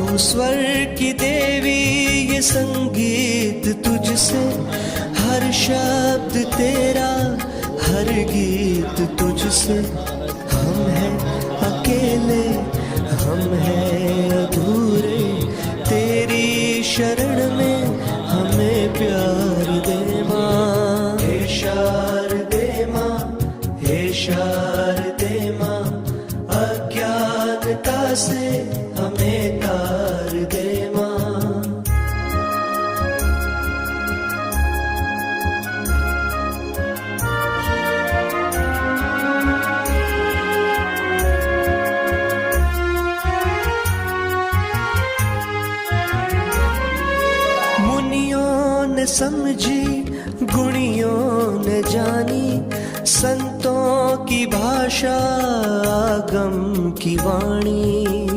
तू स्वर की देवी, ये संगीत तुझसे, हर शब्द तेरा, हर गीत तुझसे। हम हैं अकेले, हम हैं अधूरे, तेरी शरण में हमें प्यार दे माँ। हे शारदे माँ, हे शारदे माँ, अज्ञानता से हमें तार दे माँ। मुनियों ने समझी, गुणियों ने जानी, संतों की भाषा, आगम की वाणी।